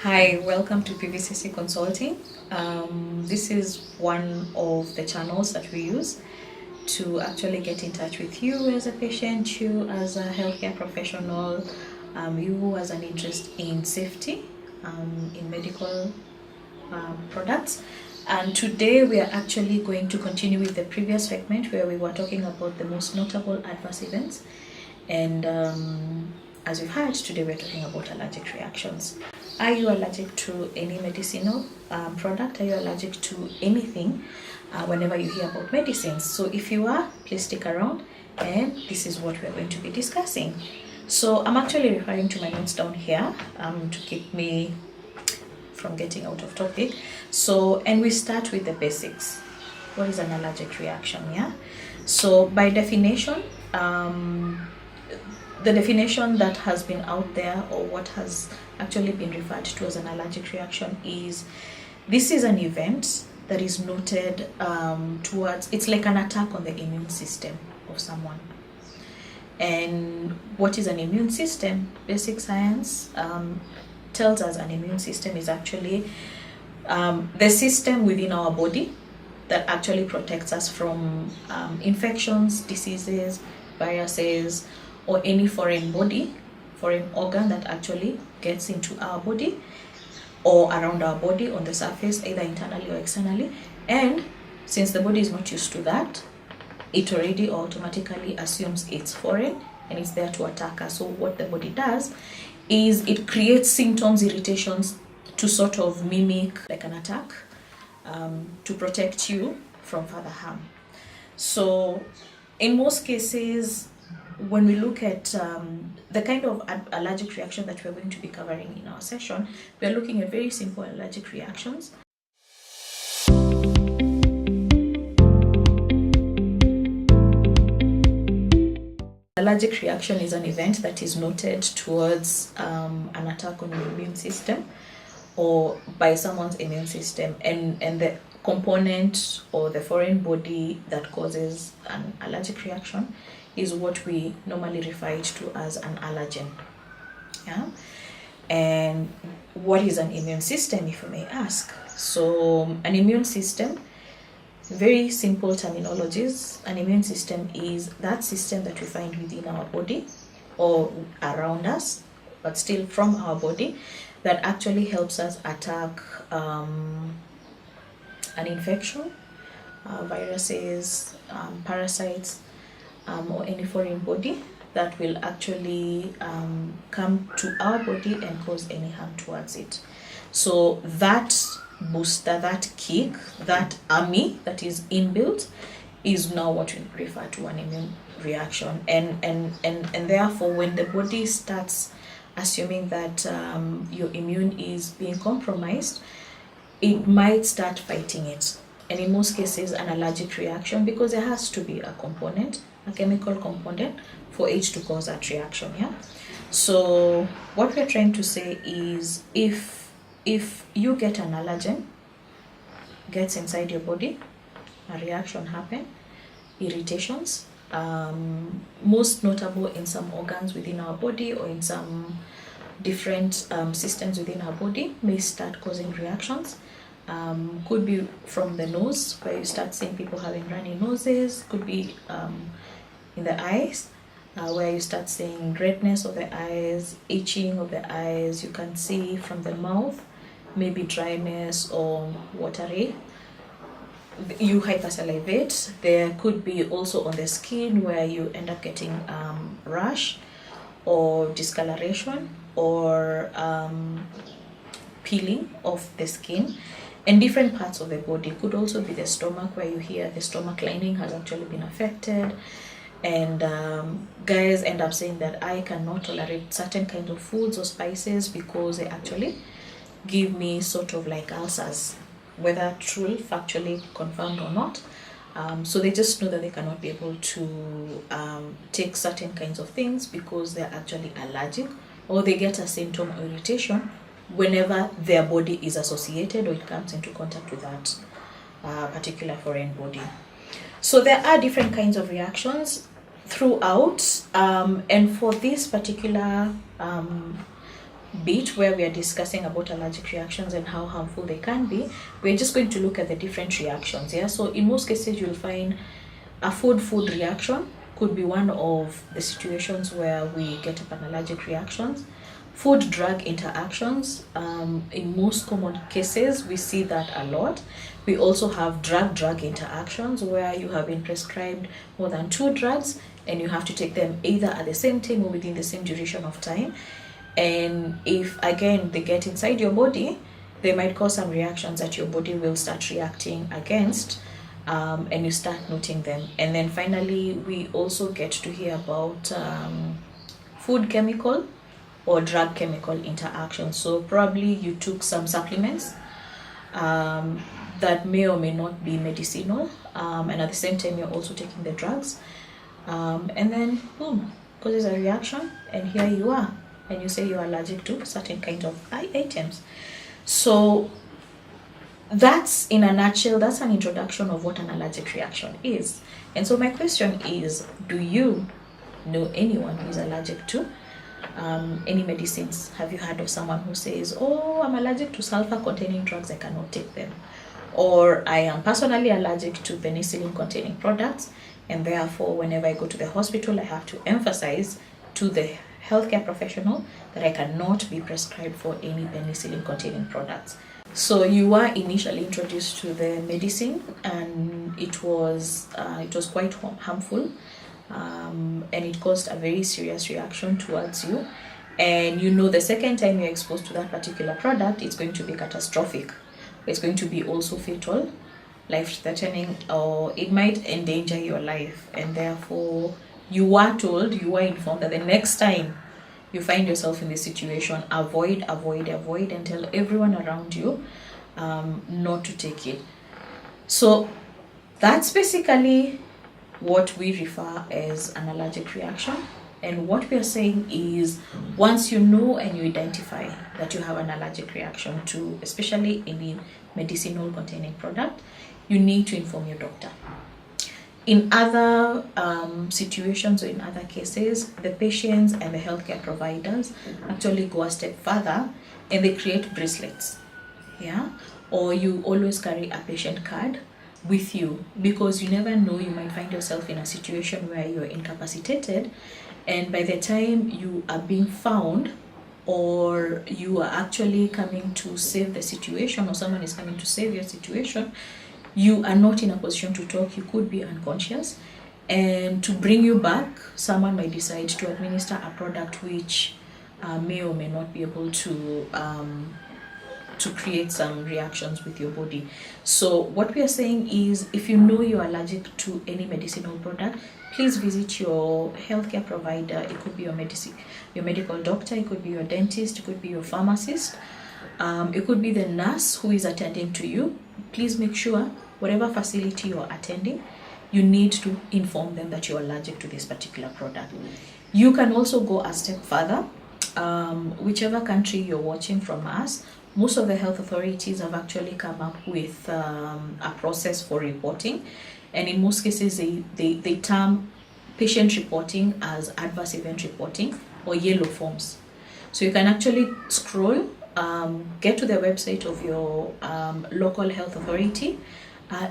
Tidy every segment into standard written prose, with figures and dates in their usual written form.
Hi, welcome to PVCC Consulting. This is one of the channels that we use to actually get in touch with you as a patient, you as a healthcare professional, you as an interest in safety, in medical products. And today we are actually going to continue with the previous segment where we were talking about the most notable adverse events. And as you've heard, today we're talking about allergic reactions. Are you allergic to any medicinal product? Are you allergic to anything whenever you hear about medicines? So if you are, please stick around, and this is what we're going to be discussing. So I'm actually referring to my notes down here to keep me from getting out of topic. So, and we start with the basics. What is an allergic reaction? Yeah. So by definition, the definition that has been out there, or what has actually been referred to as an allergic reaction, is this is an event that is noted towards, it's like an attack on the immune system of someone. And what is an immune system? Basic science tells us an immune system is actually the system within our body that actually protects us from infections, diseases, viruses, or any foreign organ that actually gets into our body or around our body on the surface, either internally or externally. And since the body is not used to that, it already automatically assumes it's foreign and it's there to attack us. So what the body does is it creates symptoms, irritations, to sort of mimic like an attack, to protect you from further harm. So in most cases, when we look at the kind of allergic reaction that we're going to be covering in our session, we're looking at very simple allergic reactions. Allergic reaction is an event that is noted towards an attack on your immune system or by someone's immune system, and the component or the foreign body that causes an allergic reaction is what we normally refer to as an allergen. Yeah. And what is an immune system, if you may ask? So an immune system, very simple terminologies, an immune system is that system that we find within our body or around us, but still from our body, that actually helps us attack an infection, viruses, parasites, or any foreign body that will actually come to our body and cause any harm towards it. So that booster, that kick, that army that is inbuilt is now what we refer to an immune reaction. And therefore, when the body starts assuming that your immune is being compromised, it might start fighting it. And in most cases, an allergic reaction, because there has to be a component, a chemical component, for it to cause that reaction. Yeah. So what we're trying to say is, if you get an allergen, gets inside your body, a reaction happen, irritations, most notable in some organs within our body or in some different systems within our body, may start causing reactions. Could be from the nose, where you start seeing people having runny noses. Could be in the eyes, where you start seeing redness of the eyes, itching of the eyes. You can see from the mouth, maybe dryness or watery. You hypersalivate. There could be also on the skin, where you end up getting rash or discoloration or peeling of the skin. And different parts of the body. Could also be the stomach, where you hear the stomach lining has actually been affected. And guys end up saying that I cannot tolerate certain kinds of foods or spices because they actually give me sort of like ulcers, whether truly factually confirmed or not. So they just know that they cannot be able to take certain kinds of things because they're actually allergic, or they get a symptom or irritation whenever their body is associated or it comes into contact with that particular foreign body. So there are different kinds of reactions throughout, and for this particular bit where we are discussing about allergic reactions and how harmful they can be, we're just going to look at the different reactions. Yeah, so in most cases you'll find a food reaction could be one of the situations where we get up an allergic reactions. Food drug interactions, in most common cases we see that a lot. We also have drug interactions where you have been prescribed more than 2 drugs and you have to take them either at the same time or within the same duration of time. And if again they get inside your body, they might cause some reactions that your body will start reacting against, and you start noting them. And then finally we also get to hear about food chemical or drug chemical interactions. So probably you took some supplements that may or may not be medicinal, and at the same time you're also taking the drugs, and then boom, causes a reaction, and here you are, and you say you're allergic to certain kind of items. So that's, in a nutshell, that's an introduction of what an allergic reaction is. And so my question is, do you know anyone who is allergic to any medicines? Have you heard of someone who says, oh, I'm allergic to sulfur containing drugs, I cannot take them? Or I am personally allergic to penicillin containing products, and therefore whenever I go to the hospital I have to emphasize to the healthcare professional that I cannot be prescribed for any penicillin containing products. So you were initially introduced to the medicine and it was quite harmful, and it caused a very serious reaction towards you, and you know the second time you're exposed to that particular product, it's going to be catastrophic. It's going to be also fatal, life-threatening, or it might endanger your life. And therefore you were told, you were informed that the next time you find yourself in this situation, avoid and tell everyone around you not to take it. So that's basically what we refer as an allergic reaction. And what we are saying is, once you know and you identify that you have an allergic reaction to, especially any medicinal containing product, you need to inform your doctor. In other situations or in other cases, the patients and the healthcare providers actually go a step further and they create bracelets, yeah? Or you always carry a patient card with you, because you never know, you might find yourself in a situation where you're incapacitated, and by the time you are being found, or you are actually coming to save the situation, or someone is coming to save your situation, you are not in a position to talk. You could be unconscious, and to bring you back, someone might decide to administer a product which may or may not be able to create some reactions with your body. So what we are saying is, if you know you're allergic to any medicinal product, please visit your healthcare provider. It could be your medical doctor, it could be your dentist, it could be your pharmacist, it could be the nurse who is attending to you. Please make sure whatever facility you're attending, you need to inform them that you're allergic to this particular product. You can also go a step further. Whichever country you're watching from us, most of the health authorities have actually come up with a process for reporting, and in most cases they term patient reporting as adverse event reporting or yellow forms. So you can actually scroll, get to the website of your local health authority.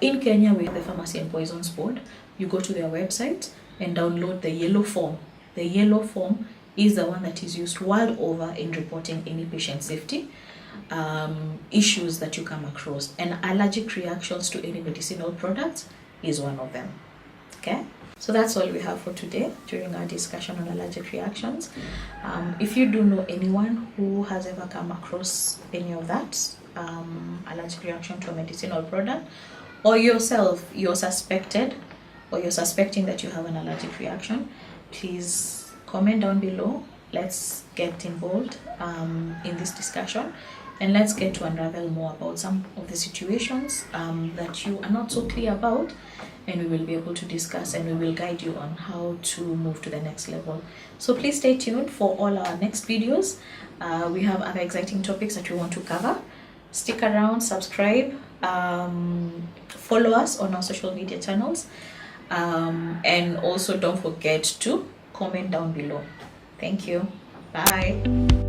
In Kenya we have the Pharmacy and Poisons Board. You go to their website and download the yellow form. The yellow form is the one that is used world over in reporting any patient safety issues that you come across, and allergic reactions to any medicinal products is one of them. Okay, so that's all we have for today during our discussion on allergic reactions. If you do know anyone who has ever come across any of that allergic reaction to a medicinal product, or yourself you're suspecting that you have an allergic reaction, please comment down below. Let's get involved in this discussion, and let's get to unravel more about some of the situations that you are not so clear about, and we will be able to discuss, and we will guide you on how to move to the next level. So please stay tuned for all our next videos. We have other exciting topics that we want to cover. Stick around, subscribe, follow us on our social media channels, and also don't forget to comment down below. Thank you. Bye.